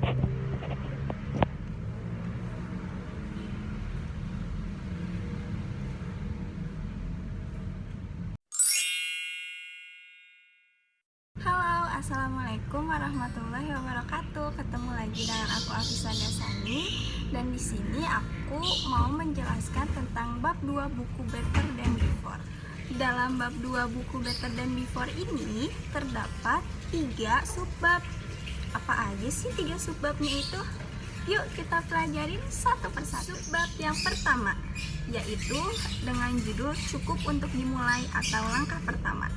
Halo, assalamualaikum warahmatullahi wabarakatuh. Ketemu lagi dengan aku Afisa Dasani, dan di sini aku mau menjelaskan tentang bab 2 buku Better Than Before. Dalam bab 2 buku Better Than Before ini terdapat 3 subbab. Apa aja sih 3 subbabnya itu? Yuk kita pelajarin satu persatu. Subbab yang pertama yaitu dengan judul cukup untuk dimulai atau langkah pertama.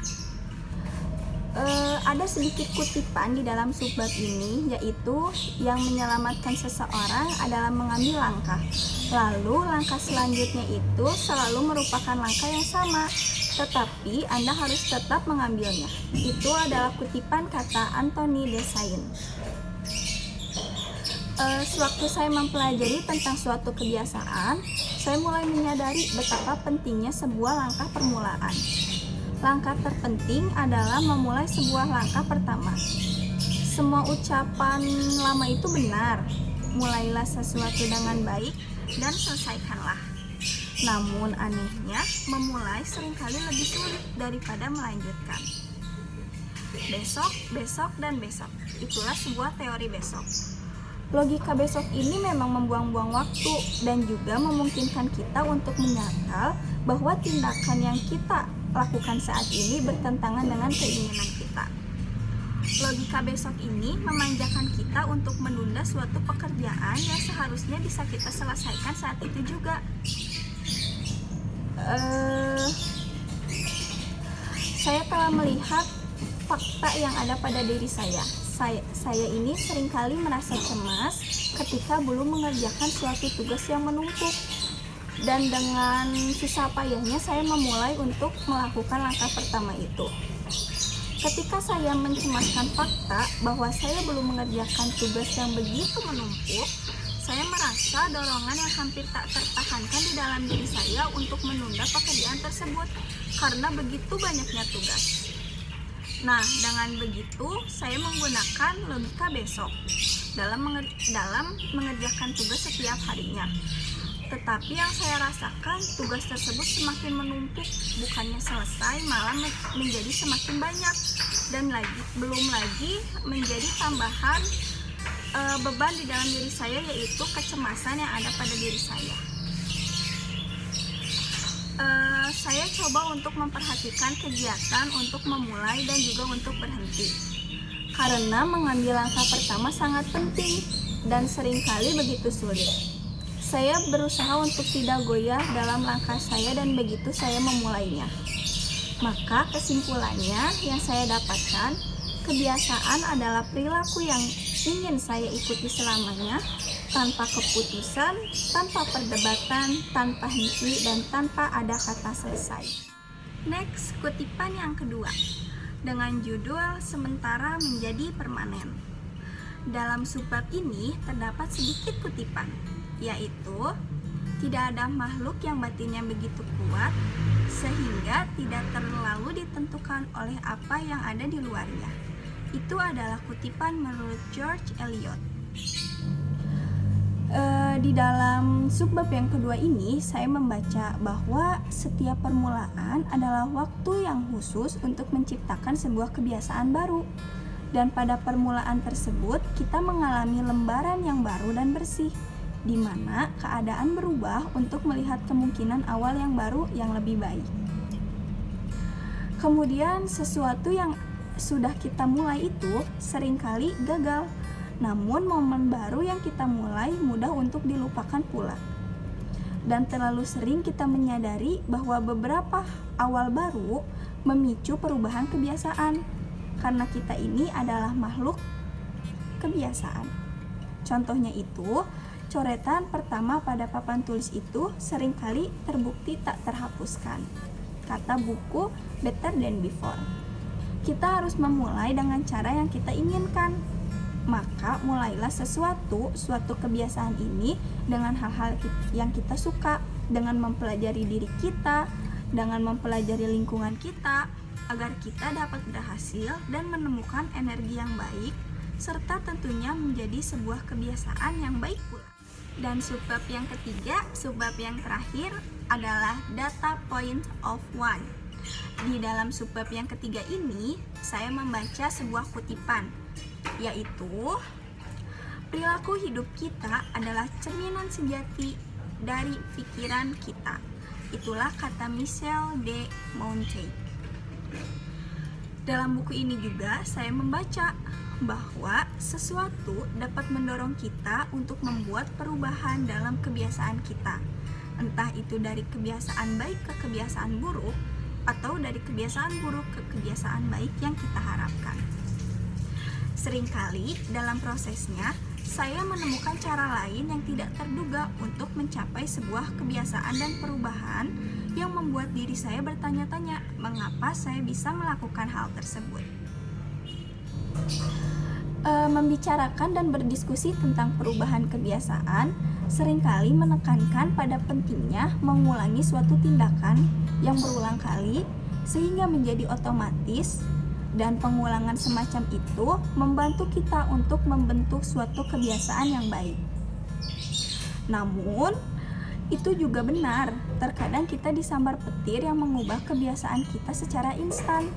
Ada sedikit kutipan di dalam subbab ini, yaitu yang menyelamatkan seseorang adalah mengambil langkah. Lalu langkah selanjutnya itu selalu merupakan langkah yang sama, tetapi Anda harus tetap mengambilnya. Itu adalah kutipan kata Anthony de Saint. Sewaktu saya mempelajari tentang suatu kebiasaan, saya mulai menyadari betapa pentingnya sebuah langkah permulaan. Langkah terpenting adalah memulai sebuah langkah pertama. Semua ucapan lama itu benar. Mulailah sesuatu dengan baik dan selesaikanlah. Namun anehnya, memulai seringkali lebih sulit daripada melanjutkan. Besok, besok, dan besok. Itulah sebuah teori besok. Logika besok ini memang membuang-buang waktu dan juga memungkinkan kita untuk menyangkal bahwa tindakan yang kita lakukan saat ini bertentangan dengan keinginan kita. Logika besok ini memanjakan kita untuk menunda suatu pekerjaan yang seharusnya bisa kita selesaikan saat itu juga. Saya telah melihat fakta yang ada pada diri saya. Saya ini seringkali merasa cemas ketika belum mengerjakan suatu tugas yang menumpuk. Dan dengan susah payahnya saya memulai untuk melakukan langkah pertama itu. Ketika saya mencemaskan fakta bahwa saya belum mengerjakan tugas yang begitu menumpuk, saya merasa dorongan yang hampir tak tertahankan di dalam diri saya untuk menunda pekerjaan tersebut karena begitu banyaknya tugas. Nah, dengan begitu saya menggunakan logika besok dalam mengerjakan tugas setiap harinya. Tetapi yang saya rasakan, tugas tersebut semakin menumpuk, bukannya selesai, malah menjadi semakin banyak. Dan belum lagi menjadi tambahan beban di dalam diri saya, yaitu kecemasan yang ada pada diri saya. Saya coba untuk memperhatikan kegiatan untuk memulai dan juga untuk berhenti. Karena mengambil langkah pertama sangat penting dan seringkali begitu sulit. Saya berusaha untuk tidak goyah dalam langkah saya dan begitu saya memulainya. Maka kesimpulannya yang saya dapatkan, kebiasaan adalah perilaku yang ingin saya ikuti selamanya, tanpa keputusan, tanpa perdebatan, tanpa henti, dan tanpa ada kata selesai. Next, kutipan yang kedua, dengan judul sementara menjadi permanen. Dalam subbab ini terdapat sedikit kutipan, yaitu tidak ada makhluk yang batinnya begitu kuat sehingga tidak terlalu ditentukan oleh apa yang ada di luarnya. Itu adalah kutipan menurut George Eliot. Di dalam subbab yang kedua ini saya membaca bahwa setiap permulaan adalah waktu yang khusus untuk menciptakan sebuah kebiasaan baru. Dan pada permulaan tersebut kita mengalami lembaran yang baru dan bersih, di mana keadaan berubah untuk melihat kemungkinan awal yang baru yang lebih baik. Kemudian sesuatu yang sudah kita mulai itu seringkali gagal, namun momen baru yang kita mulai mudah untuk dilupakan pula. Dan terlalu sering kita menyadari bahwa beberapa awal baru memicu perubahan kebiasaan, karena kita ini adalah makhluk kebiasaan. Contohnya itu, coretan pertama pada papan tulis itu seringkali terbukti tak terhapuskan. Kata buku Better Than Before. Kita harus memulai dengan cara yang kita inginkan. Maka mulailah suatu kebiasaan ini dengan hal-hal yang kita suka, dengan mempelajari diri kita, dengan mempelajari lingkungan kita, agar kita dapat berhasil dan menemukan energi yang baik serta tentunya menjadi sebuah kebiasaan yang baik pula. Dan subbab yang ketiga, subbab yang terakhir adalah data point of one. Di dalam subbab yang ketiga ini, saya membaca sebuah kutipan, yaitu perilaku hidup kita adalah cerminan sejati dari pikiran kita. Itulah kata Michel de Montaigne. Dalam buku ini juga saya membaca bahwa sesuatu dapat mendorong kita untuk membuat perubahan dalam kebiasaan kita, entah itu dari kebiasaan baik ke kebiasaan buruk, atau dari kebiasaan buruk ke kebiasaan baik yang kita harapkan. Seringkali dalam prosesnya, saya menemukan cara lain yang tidak terduga untuk mencapai sebuah kebiasaan dan perubahan yang membuat diri saya bertanya-tanya, mengapa saya bisa melakukan hal tersebut. Membicarakan dan berdiskusi tentang perubahan kebiasaan seringkali menekankan pada pentingnya mengulangi suatu tindakan yang berulang kali sehingga menjadi otomatis, dan pengulangan semacam itu membantu kita untuk membentuk suatu kebiasaan yang baik. Namun, itu juga benar, terkadang kita disambar petir yang mengubah kebiasaan kita secara instan.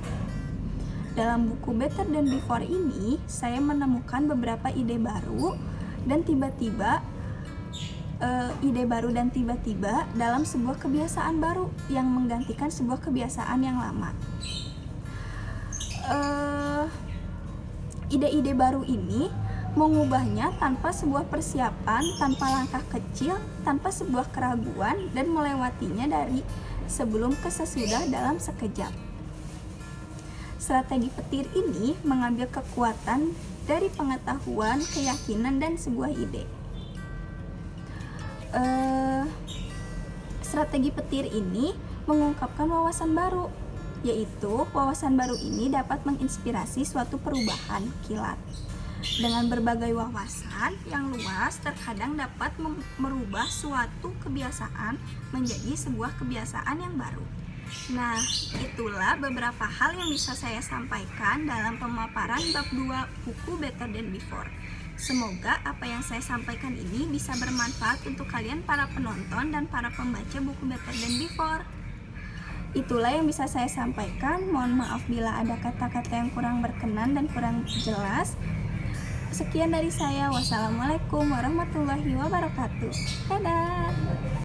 Dalam buku Better Than Before ini, saya menemukan beberapa ide baru dan tiba-tiba dalam sebuah kebiasaan baru yang menggantikan sebuah kebiasaan yang lama. Ide-ide baru ini mengubahnya tanpa sebuah persiapan, tanpa langkah kecil, tanpa sebuah keraguan, dan melewatinya dari sebelum ke sesudah dalam sekejap. Strategi petir ini mengambil kekuatan dari pengetahuan, keyakinan, dan sebuah ide. Strategi petir ini mengungkapkan wawasan baru, yaitu wawasan baru ini dapat menginspirasi suatu perubahan kilat. Dengan berbagai wawasan yang luas, terkadang dapat merubah suatu kebiasaan menjadi sebuah kebiasaan yang baru. Nah, itulah beberapa hal yang bisa saya sampaikan dalam pemaparan bab 2 buku Better Than Before. Semoga apa yang saya sampaikan ini bisa bermanfaat untuk kalian para penonton dan para pembaca buku Better Than Before. Itulah yang bisa saya sampaikan. Mohon maaf bila ada kata-kata yang kurang berkenan dan kurang jelas. Sekian dari saya. Wassalamualaikum warahmatullahi wabarakatuh. Dadah.